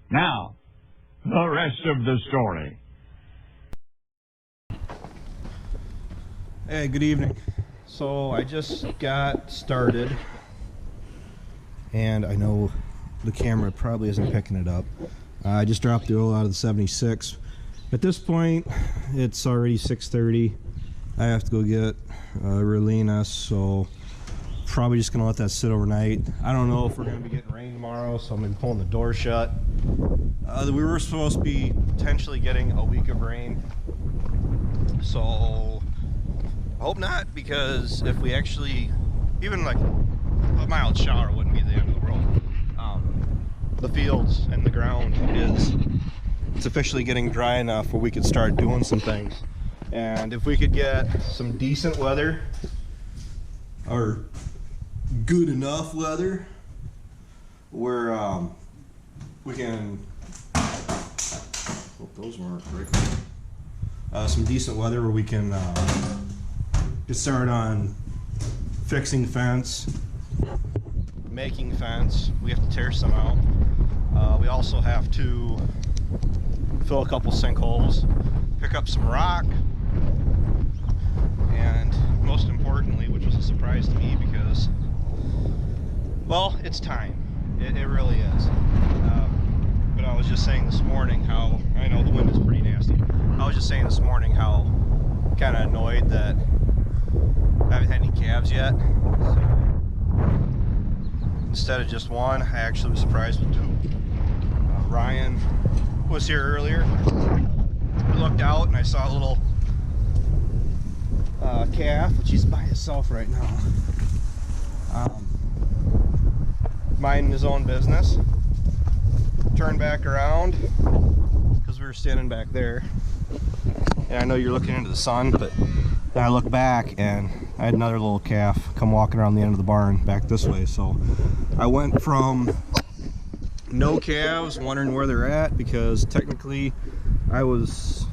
Now, the rest of the story. Hey, good evening. So I just got started, and I know the camera probably isn't picking it up. I just dropped the oil out of the 76. At this point, it's already 6:30. I have to go get Relina, so probably just gonna let that sit overnight. I don't know if we're gonna be getting rain tomorrow, so I'm gonna be pulling the door shut. We were supposed to be potentially getting a week of rain, so I hope not, because if we actually, even like a mild shower wouldn't be the end of the world. The fields and the ground it's officially getting dry enough where we could start doing some things. And if we could get some decent weather, or good enough weather, where we can, hope those weren't breaking. Some decent weather where we can get started on fixing fence, making fence. We have to tear some out. We also have to fill a couple sinkholes, pick up some rock, and most importantly, which was a surprise to me because, well, it's time. It really is. But I was just saying this morning how, I know the wind is pretty nasty. I was just saying this morning how kind of annoyed that I haven't had any calves yet. So instead of just one, I actually was surprised with two. Ryan was here earlier. I looked out and I saw a little calf, which he's by himself right now, minding his own business. Turned back around because we were standing back there, and I know you're looking into the sun, but then I looked back and I had another little calf come walking around the end of the barn back this way. So I went from no calves, wondering where they're at, because technically it was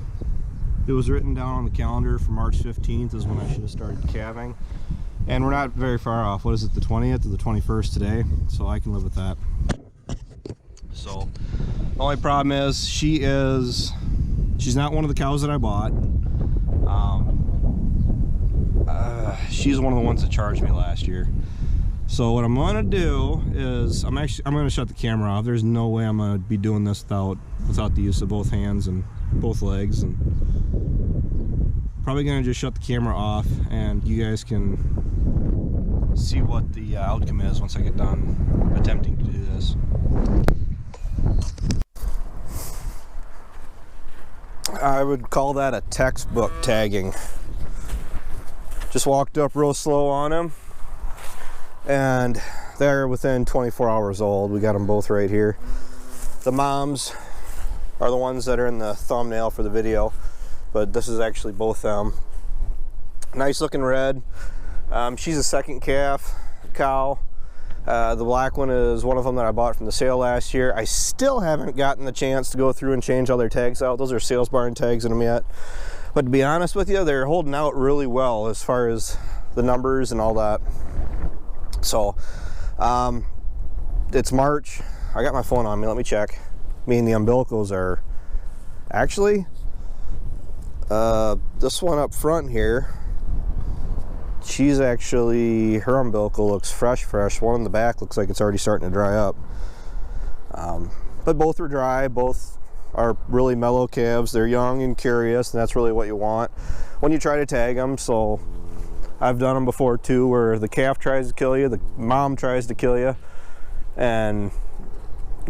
written down on the calendar for March 15th is when I should have started calving, and we're not very far off. What is it, the 20th or the 21st today? So I can live with that. So the only problem is she's not one of the cows that I bought. She's one of the ones that charged me last year. So what I'm gonna do is I'm gonna shut the camera off. There's no way I'm gonna be doing this without the use of both hands and both legs, and probably gonna just shut the camera off, and you guys can see what the outcome is once I get done attempting to do this. I would call that a textbook tagging. Just walked up real slow on him, and they're within 24 hours old. We got them both right here. The moms are the ones that are in the thumbnail for the video, but this is actually both them. Nice looking red. She's a second calf cow. The black one is one of them that I bought from the sale last year. I still haven't gotten the chance to go through and change all their tags out. Those are sales barn tags in them yet. But to be honest with you, they're holding out really well as far as the numbers and all that. So, it's March. I got my phone on me. Let me check. Me and the umbilicals are actually, this one up front here, she's actually, her umbilical looks fresh. One in the back looks like it's already starting to dry up. But both are dry. Both are really mellow calves. They're young and curious, and that's really what you want when you try to tag them. So I've done them before too, where the calf tries to kill you, the mom tries to kill you, and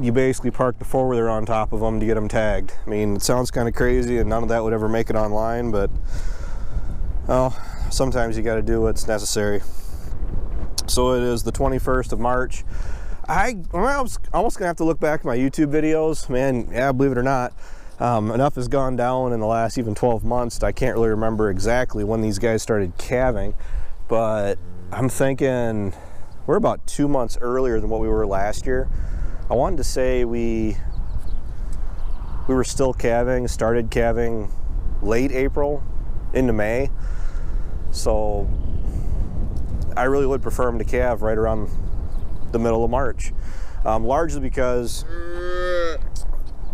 you basically park the four-wheeler on top of them to get them tagged. I mean, it sounds kind of crazy, and none of that would ever make it online, but well, sometimes you got to do what's necessary. So it is the 21st of March. I was almost gonna have to look back at my YouTube videos, man. Yeah, believe it or not, enough has gone down in the last even 12 months. I can't really remember exactly when these guys started calving, but I'm thinking we're about 2 months earlier than what we were last year. I wanted to say we were still calving, started calving late April into May. So I really would prefer them to calve right around the middle of March, largely because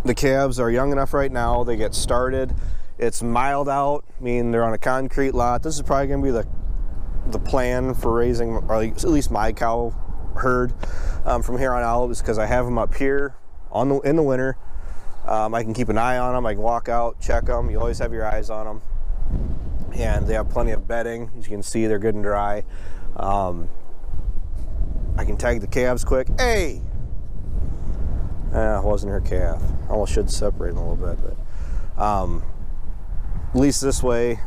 The calves are young enough right now. They get started. It's mild out. I mean, they're on a concrete lot. This is probably going to be the plan for raising, or at least my cow herd from here on out, is because I have them up here in the winter. I can keep an eye on them. I can walk out, check them. You always have your eyes on them. And they have plenty of bedding. As you can see, they're good and dry. I can tag the calves quick. Hey! It wasn't her calf. I almost should separate them a little bit, but at least this way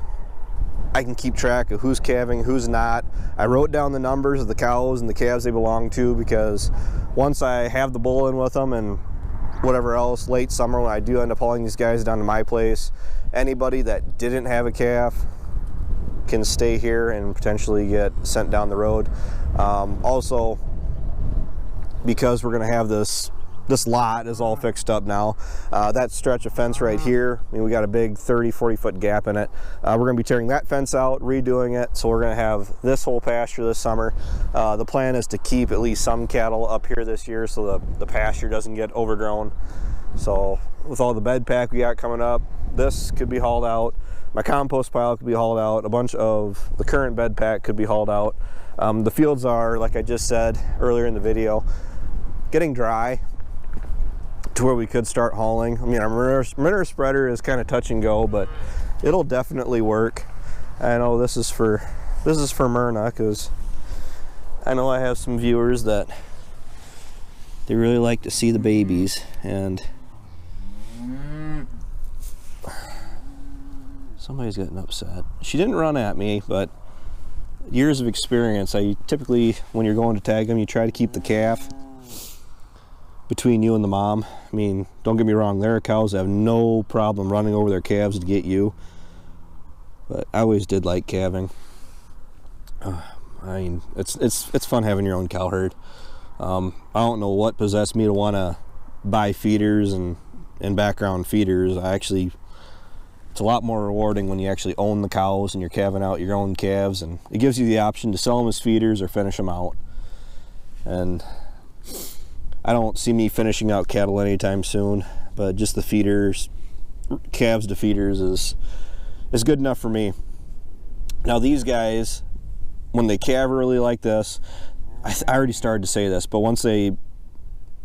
I can keep track of who's calving, who's not. I wrote down the numbers of the cows and the calves they belong to, because once I have the bull in with them and whatever else, late summer when I do end up hauling these guys down to my place, anybody that didn't have a calf can stay here and potentially get sent down the road. Also, because we're going to have this lot is all fixed up now. That stretch of fence right here, I mean, we got a big 30-40 foot gap in it. We're going to be tearing that fence out, redoing it, so we're going to have this whole pasture this summer. The plan is to keep at least some cattle up here this year so the pasture doesn't get overgrown. So with all the bed pack we got coming up, this could be hauled out. My compost pile could be hauled out. A bunch of the current bed pack could be hauled out. The fields are, like I just said earlier in the video, getting dry to where we could start hauling. I mean, our manure spreader is kind of touch and go, but it'll definitely work. I know this is for Myrna, because I know I have some viewers that they really like to see the babies, and somebody's getting upset. She didn't run at me, but years of experience, I typically, when you're going to tag them, you try to keep the calf between you and the mom. I mean, don't get me wrong, there are cows that have no problem running over their calves to get you, but I always did like calving. I mean, it's fun having your own cow herd. I don't know what possessed me to want to buy feeders and background feeders. It's a lot more rewarding when you actually own the cows and you're calving out your own calves, and it gives you the option to sell them as feeders or finish them out. And I don't see me finishing out cattle anytime soon, but just the feeders, calves to feeders is good enough for me. Now these guys, when they calve early like this, I already started to say this, but once they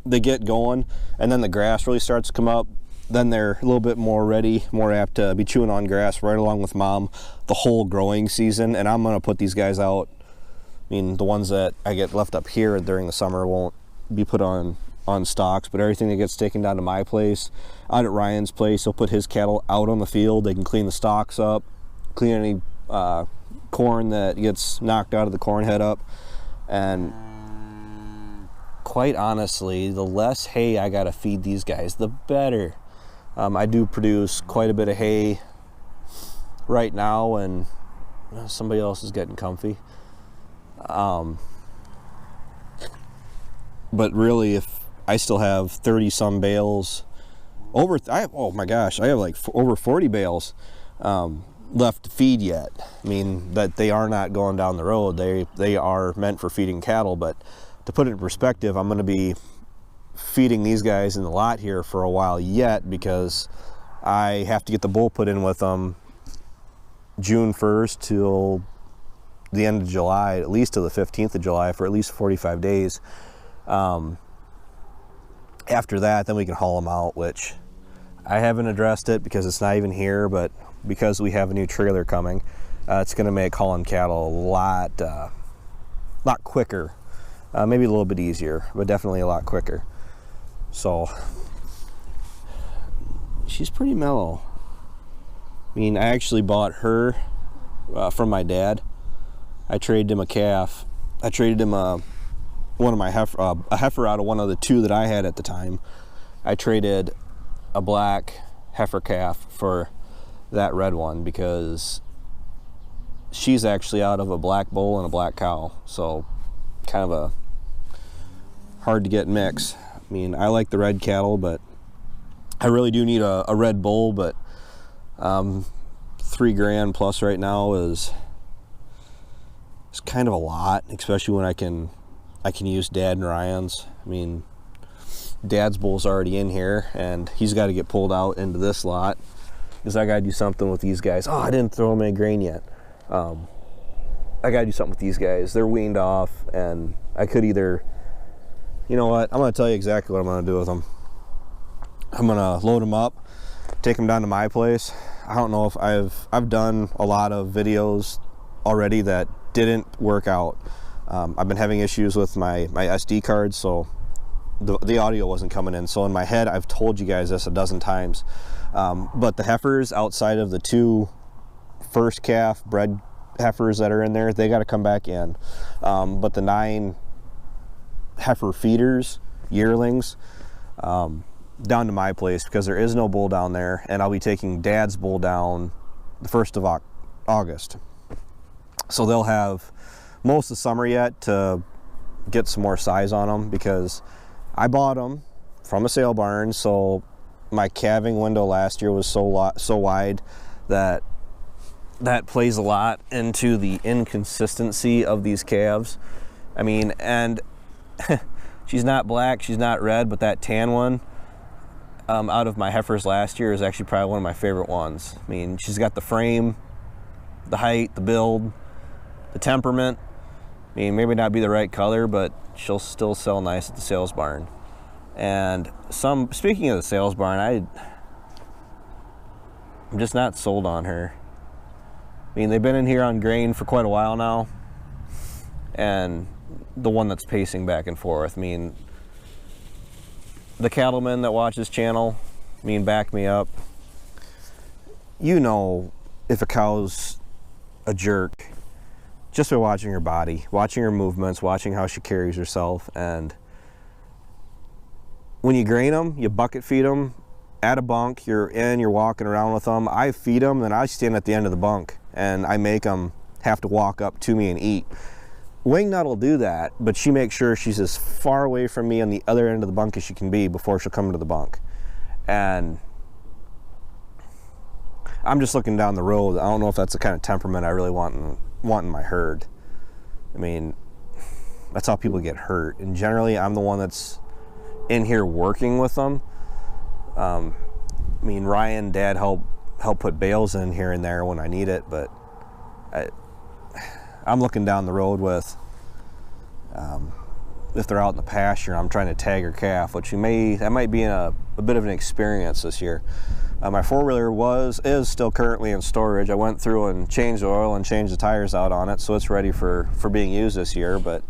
get going and then the grass really starts to come up, then they're a little bit more ready, more apt to be chewing on grass right along with mom the whole growing season. And I'm gonna put these guys out. I mean, the ones that I get left up here during the summer won't be put on stocks, but everything that gets taken down to my place, out at Ryan's place, he'll put his cattle out on the field. They can clean the stalks up, clean any corn that gets knocked out of the corn head up. And quite honestly, the less hay I gotta feed these guys, the better. I do produce quite a bit of hay right now, and somebody else is getting comfy. But really, if I still have 30 some bales oh my gosh, I have like over 40 bales left to feed yet. I mean, that they are not going down the road. They are meant for feeding cattle, but to put it in perspective, I'm going to be feeding these guys in the lot here for a while yet, because I have to get the bull put in with them June 1st till the end of July, at least to the 15th of July, for at least 45 days. After that, then we can haul them out, which I haven't addressed it because it's not even here, but because we have a new trailer coming, it's going to make hauling cattle a lot quicker. Maybe a little bit easier, but definitely a lot quicker. So she's pretty mellow. I mean, I actually bought her from my dad. I traded him a calf. I traded him a heifer out of one of the two that I had at the time. I traded a black heifer calf for that red one because she's actually out of a black bull and a black cow, so kind of a hard to get mix. I mean, I like the red cattle, but I really do need a red bull, but $3,000 plus right now is kind of a lot, especially when I can use Dad and Ryan's. I mean, Dad's bull's already in here, and he's got to get pulled out into this lot because I got to do something with these guys. Oh, I didn't throw them any grain yet. I got to do something with these guys. They're weaned off, and I could either, you know what, I'm going to tell you exactly what I'm going to do with them. I'm going to load them up, take them down to my place. I don't know if I've done a lot of videos already that didn't work out. I've been having issues with my SD cards, so the audio wasn't coming in. So in my head, I've told you guys this a dozen times, but the heifers outside of the 2 first calf bred heifers that are in there, they got to come back in. But the 9 heifer feeders, yearlings, down to my place because there is no bull down there, and I'll be taking Dad's bull down the 1st of August. So they'll have most of the summer yet to get some more size on them, because I bought them from a sale barn, so my calving window last year was so wide that plays a lot into the inconsistency of these calves. I mean, and she's not black, she's not red, but that tan one out of my heifers last year is actually probably one of my favorite ones. I mean, she's got the frame, the height, the build, the temperament. I mean, maybe not be the right color, but she'll still sell nice at the sales barn. And speaking of the sales barn, I'm just not sold on her. I mean, they've been in here on grain for quite a while now, and the one that's pacing back and forth. I mean, the cattleman that watches channel, back me up. You know if a cow's a jerk just by watching her body, watching her movements, watching how she carries herself. And when you grain them, you bucket feed them at a bunk, you're walking around with them. I feed them, then I stand at the end of the bunk and I make them have to walk up to me and eat. Wingnut will do that, but she makes sure she's as far away from me on the other end of the bunk as she can be before she'll come to the bunk. And I'm just looking down the road. I don't know if that's the kind of temperament I really want in my herd. I mean, that's how people get hurt. And generally, I'm the one that's in here working with them. I mean, Ryan, Dad help put bales in here and there when I need it, but I'm looking down the road with, if they're out in the pasture, I'm trying to tag her calf, which that might be a bit of an experience this year. My four-wheeler is still currently in storage. I went through and changed the oil and changed the tires out on it, so it's ready for being used this year, but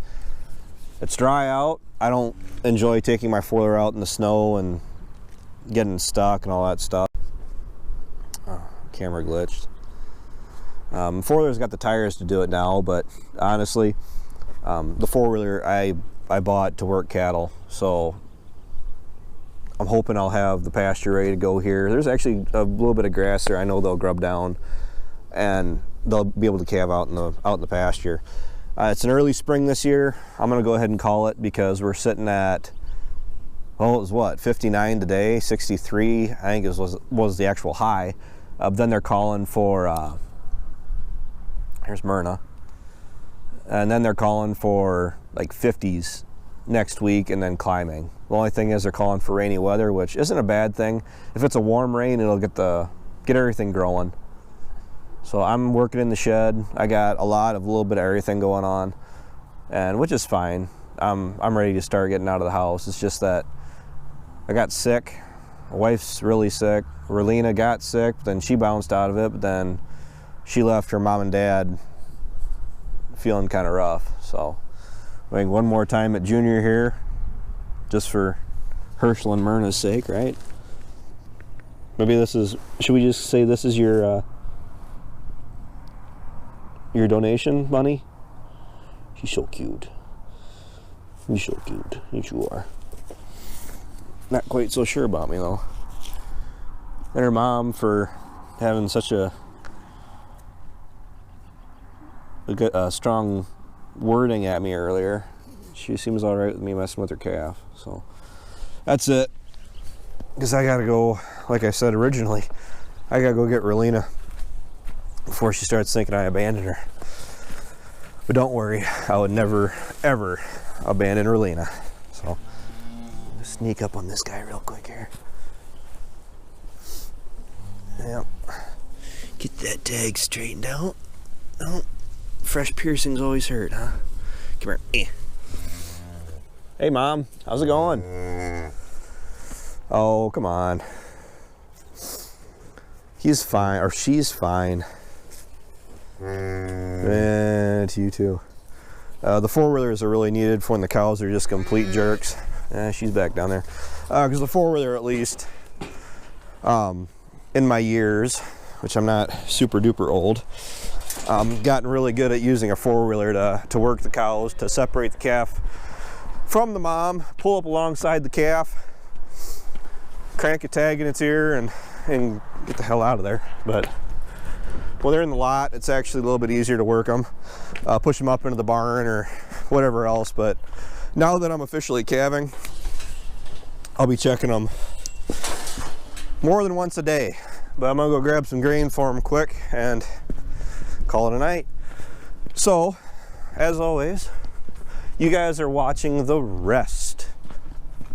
it's dry out. I don't enjoy taking my four-wheeler out in the snow and getting stuck and all that stuff. Oh, camera glitched. Four-wheeler's got the tires to do it now, but honestly, the four-wheeler I bought to work cattle, so I'm hoping I'll have the pasture ready to go here. There's actually a little bit of grass there. I know they'll grub down and they'll be able to calve out in the pasture. It's an early spring this year. I'm gonna go ahead and call it because we're sitting at, well, it was what, 59 today, 63 I think it was the actual high. Then they're calling for here's Myrna, and then they're calling for like 50s next week and then climbing. The only thing is they're calling for rainy weather, which isn't a bad thing. If it's a warm rain, it'll get everything growing. So I'm working in the shed. I got a little bit of everything going on, and which is fine. I'm ready to start getting out of the house. It's just that I got sick. My wife's really sick. Relina got sick, then she bounced out of it, but then she left her mom and dad feeling kind of rough. So I think one more time at Junior here, just for Herschel and Myrna's sake, right? Maybe should we just say this is your donation, Bunny? She's so cute. You're so cute. Yes, you are. Not quite so sure about me, though. And her mom for having such a strong wording at me earlier. She seems all right with me messing with her calf. So that's it. Because I gotta go, like I said originally, I gotta go get Relina before she starts thinking I abandoned her. But don't worry, I would never, ever abandon Relina. So this sneak up on this guy real quick here. Yep. Get that tag straightened out. Oh, fresh piercings always hurt, huh? Come here. Hey, Mom. How's it going? Oh, come on. He's fine, or she's fine. And you too. The four-wheelers are really needed for when the cows are just complete jerks. She's back down there. Because the four-wheeler, at least, in my years, which I'm not super duper old, gotten really good at using a four-wheeler to work the cows, to separate the calf from the mom, pull up alongside the calf, crank a tag in its ear, and get the hell out of there. But when they're in the lot, it's actually a little bit easier to work them, push them up into the barn or whatever else. But now that I'm officially calving, I'll be checking them more than once a day. But I'm gonna go grab some grain for them quick and call it a night. So, as always, you guys are watching the rest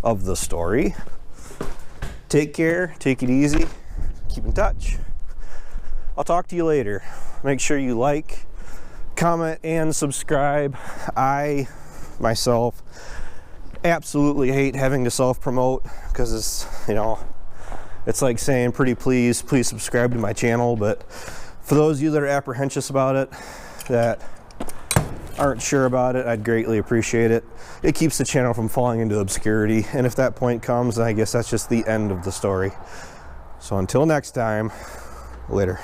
of the story. Take care, take it easy, keep in touch. I'll talk to you later. Make sure you like, comment, and subscribe. I, myself, absolutely hate having to self-promote because it's, you know, it's like saying pretty please subscribe to my channel. But for those of you that are apprehensive about it, that aren't sure about it, I'd greatly appreciate it. It keeps the channel from falling into obscurity, and if that point comes, then I guess that's just the end of the story. So until next time, later.